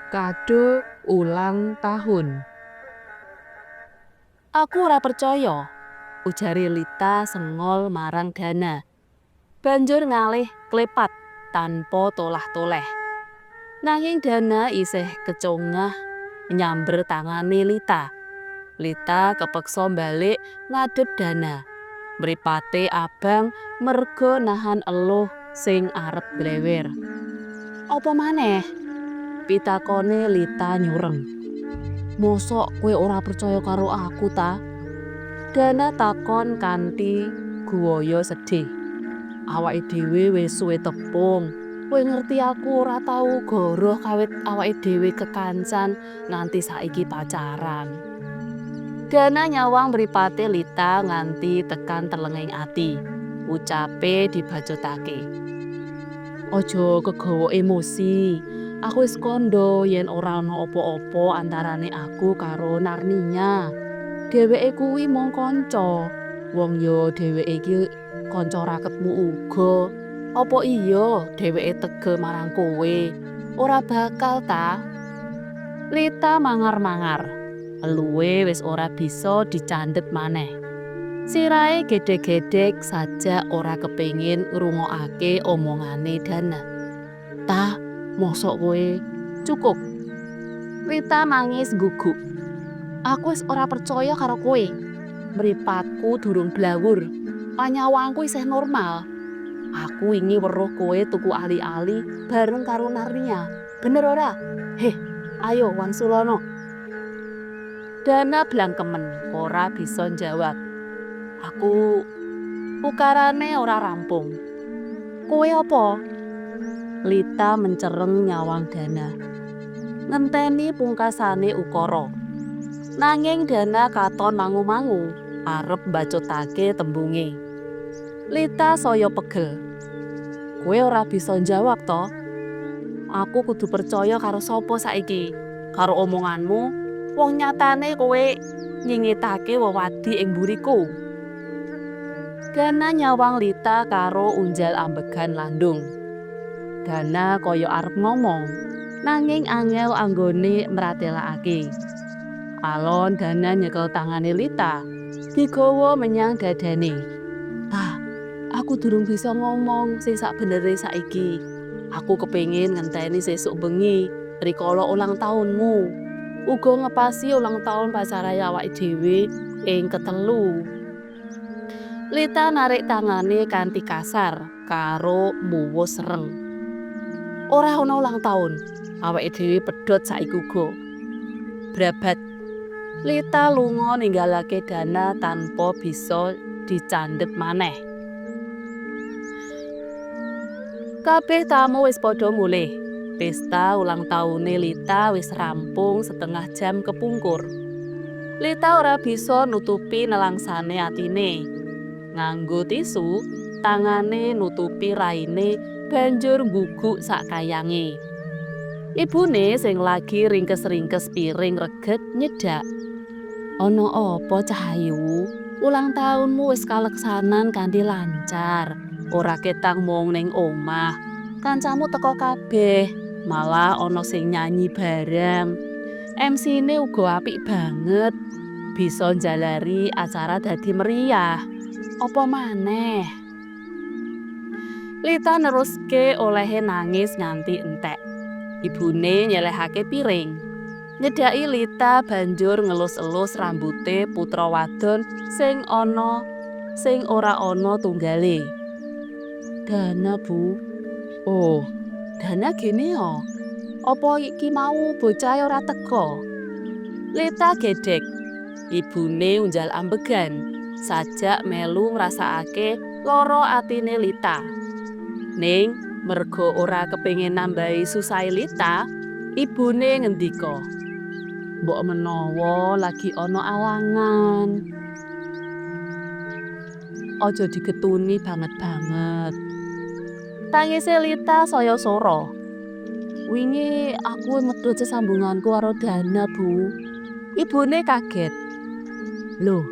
Kado ulang tahun. Aku ora percaya, ujare Lita sengol marang Dana. Banjur ngalih klepat tanpa tolah-toleh. Nanging Dana isih kecongah nyamber tangane Lita. Lita kepeksa balik ngadep Dana. Mripate abang merga nahan eluh sing arep blewer. Apa maneh? Pitakone Lita nyureng. Mosok kowe ora percaya karo aku ta? Dana takon kanthi guwaya sedih. Awake dhewe wis suwe tepung. Kowe ngerti aku ora tau goroh kawit awake dhewe kekancan nganti saiki pacaran. Dana nyawang mripate Lita nganti tekan telenging ati. Ucape dibacutake. Aja kegawa emosi. Aku wis kandha yen ora ana apa-apa antarane aku karo Narnia. Dheweke kuwi mung kanca. Wong ya dheweke iki kanca raketmu uga. Apa iya dheweke tega marang kowe? Ora bakal ta? Lita mangar-mangar. Eluwe wis ora bisa dicandhet maneh. Sirahe gedhe-gedhek sajak ora kepengin ngrungokake omongane Dana. Ta, mosok kowe cukup. Lita nangis guguk. Aku wis ora percaya karo kowe. Mripatku durung blawur. Panyawangku isih normal. Aku wingi weruh kowe tuku ali-ali bareng karo Narnia. Bener ora? Heh, ayo wangsulana. Dana blangkemen, ora bisa njawab. Aku ukarane ora rampung. Kowe apa? Lita mencereng nyawang Dana. Ngenteni pungkasane ukara. Nanging Dana katon mangu-mangu arep mbacutake tembunge. Lita saya pegel. Kowe ora bisa njawab to? Aku kudu percaya karo sapa saiki? Karo omonganmu? Wong nyatane kowe nyingitake wewadi ing mburiku. Dana nyawang Lita karo unjal ambegan landung. Dana kaya arep ngomong, nanging angel anggone mratelakake. Alon Dana nyekel tangane Lita, digawa menyang dadane. Ah, aku durung bisa ngomong sing sakbenere saiki. Aku kepengin ngenteni sesuk bengi, rikala ulang tahunmu. Uga ngepasi ulang tahun pasaraya awake dhewe ing ketelu. Lita narik tangane kanthi kasar karo muwuh sereng. Ora ana ulang tahun, awake dhewe pedhot saiki uga. Brabat. Lita lunga ninggalake Dana tanpa bisa dicandhet maneh. Kabeh tamu wis padha mulih. Pesta ulang tahune Lita wis rampung setengah jam kepungkur. Lita ora bisa nutupi nelangsane atine. Nganggo tisu, tangane nutupi raine banjur guguk sak kayange. Ibune sing lagi ringkes-ringkes piring reget nyedak. Ana apa Cahayu? Ulang tahunmu wis kaleksanan kanthi lancar. Ora ketang mung ning omah. Kancamu teko kabeh. Malah ana sing nyanyi bareng. MC-ne uga apik banget. Bisa njalari acara dadi meriah. Apa maneh? Lita neruske olehe nangis nganti entek. Ibune nyelehake piring. Nyedaki Lita banjur ngelus-elus rambute putra wadon sing ora ana tunggale. Dana, Bu. Oh, Dana gene ya. Apa iki mau bocah ora teko? Lita gedhek. Ibune unjal ambegan. Sajak melu ngrasakake lara atine Lita. Ning merga ora kepengin nambahi susahe Lita, ibune ngendika, "Mbok menawa lagi ana alangan, aja digetuni banget-banget." Tangise Lita saya sora. Wingi aku metu sesambunganku karo Dana, Bu. Ibune kaget. Loh,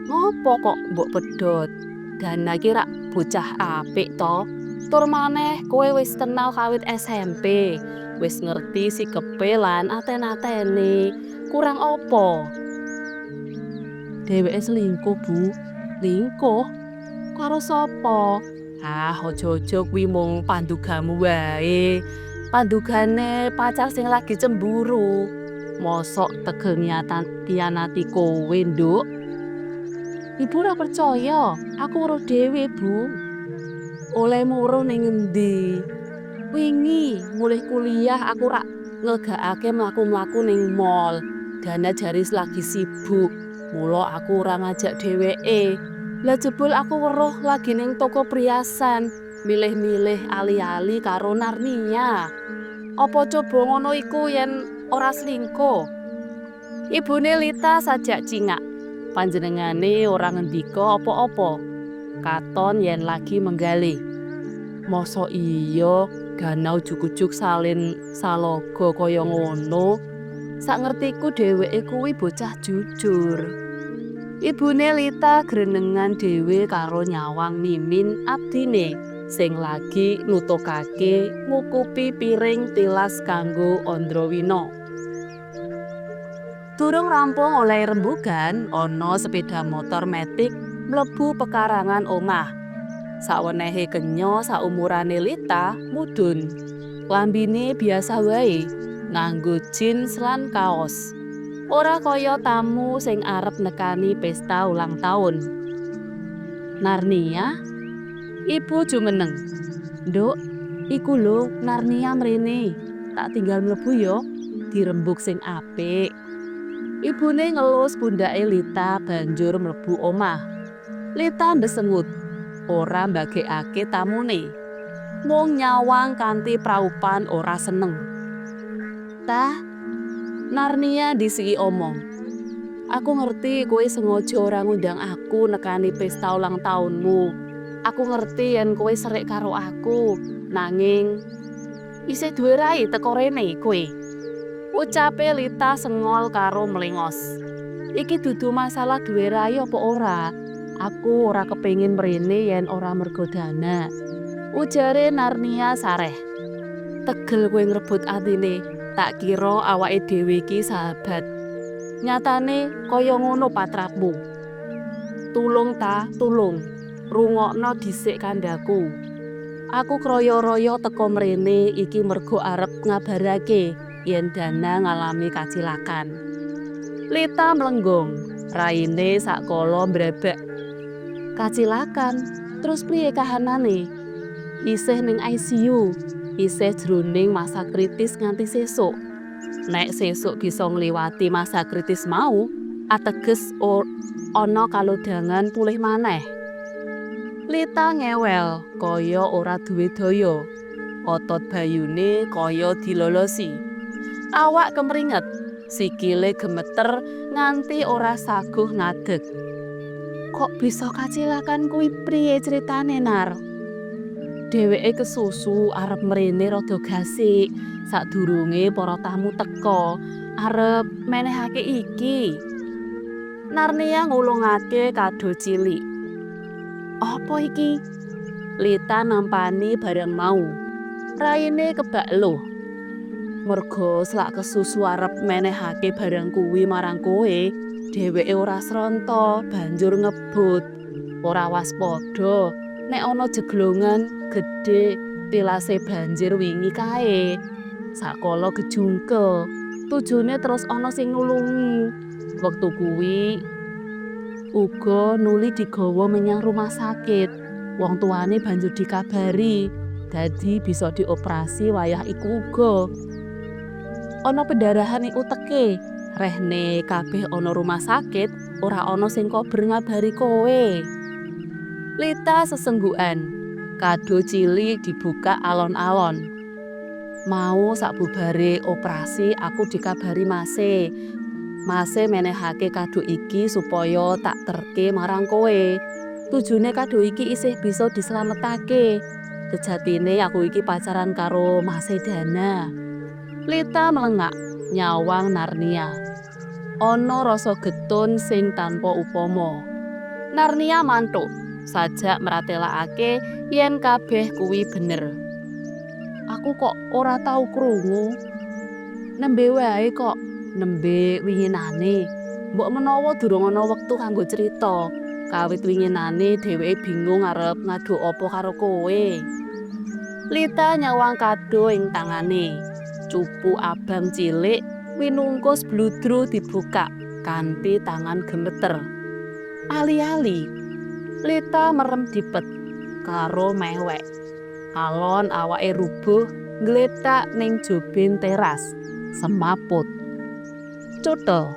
ngopo kok mbok pedhot? Dana ki rak bocah apik to. Tur maneh kowe wis kenal kawit SMP. Wis ngerti sikepe lan aten-atene. Kurang opo? Dheweke selingkuh, Bu. Lingkuh? Karo sapa? Aja-aja kuwi mung pandugamu wae. Pandugane pacar sing lagi cemburu. Mosok tegel kianati kowe, Nduk? Ibu ora percaya, aku weruh dhewe, Bu. Oleh muruh ning endi? Wingi mulih kuliah aku rak nglegakake mlaku-mlaku ning mall. Dana jaris lagi sibuk. Mula aku ora ngajak dheweke. Lah jebul aku weruh lagi ning toko priasan, milih-milih ali-ali karo Narnia. Apa coba ngono iku yen ora selingkuh? Ibune Lita sajak cingak. Panjenengane ora ngendika apa-apa. Katon yen lagi menggali. Mosok iya Gana ujug-ujug salin saloga kaya ngono. Sak ngertiku dheweke kuwi bocah jujur. Ibune Lita grenengan dhewe karo nyawang Mimin abdine sing lagi nutukake ngukupi piring tilas kanggo Andrawina. Durung rampung oleh rembugan, ana sepeda motor metik mlebu pekarangan omah. Sawenehe kenya saumurane Lita mudhun. Lambine biasa wae, nganggo jeans lan kaos. Ora kaya tamu sing arep nekani pesta ulang tahun. Narnia? Ibu jumeneng. Nduk, iku lho Narnia mrene. Tak tinggal mlebu ya, dirembuk sing apik. Ibune ngelus pundake Lita banjur mlebu omah. Lita mbesengut, ora mbagekake tamune. Mung nyawang kanthi praupan ora seneng. Tah, Narnia disiki omong. Aku ngerti kowe sengaja ora ngundang aku nekani pesta ulang tahunmu. Aku ngerti yen kowe serik karo aku, nanging isih duwe rai teko rene kowe. Ucape Lita sengol karo melengos. Iki dudu masalah duwe rai apa ora. Aku ora kepengin mrene yen ora mergo Dana. Ujare Narnia sareh. Tegel kowe ngrebut atine. Tak kira awake dhewe iki sahabat. Nyatane kaya ngono patrapmu. Tulung ta, tulung. Rungokno dhisik kandhaku. Aku kroyo-royo teko mrene iki mergo arep ngabarake yen Dana ngalami kacilakan. Lita mlenggong, raine sakala mbrebek. Kacilakan? Terus piye kahanane? Isih ning ICU. Isih jroning masa kritis nganti sesuk. Nek sesuk bisa ngliwati masa kritis mau, ateges ana kalodhangan pulih maneh. Lita ngewel kaya ora duwe daya. Otot bayune kaya dilolosi. Awak kemringet, sikile gemeter nganti ora saguh ngadeg. Kok bisa kacilakan kuwi priye critane, Nar? Dheweke kesusu arep mrene rada gasik sadurunge para tamu teka arep menehake iki. Narnia ngulungake kado cilik. Apa iki? Lita nampani barang mau. Raine kebak eluh. Merga selak kesusu arep menehake barang kuwi marang kowe, dheweke ora sronta banjur ngebut. Ora waspada. Nek ana jeglongan gedhe tilase banjir wingi kae. Sakala gejungkel, tujune terus ana sing nulungi. Wektu kuwi uga nuli digawa menyang rumah sakit. Wong tuane banjur dikabari, dadi bisa dioperasi wayah iku uga. Ana pendarahan ing uteke, rehne kabeh ana rumah sakit, ora ana sing kober ngabari kowe. Lita sesenggukan, kado cilik dibuka alon-alon. Mau sakbubare operasi aku dikabari Mase. Mase menehake kado iki supaya tak terke marang kowe. Tujune kado iki isih bisa dislametake. Sejatine aku iki pacaran karo Mase Dana. Lita melengak, nyawang Narnia. Ana rasa getun sing tanpa upama. Narnia mantuk. Sajak meratelakake yen kabeh kuwi bener. Aku kok ora tau krungu. Nembe wae kok, nembe winginane. Mbok menawa durung ana wektu kanggo crita. Kawit winginane dheweke bingung arep ngadu apa karo kowe. Lita nyawang kado ing tangane. Cupu abang cilik winungkus bludru dibuka kanthi tangan gemeter. Ali-ali Lita merem dipet karo mewek. Alon awake rubuh ngletak ning jobin teras semaput. Cutha.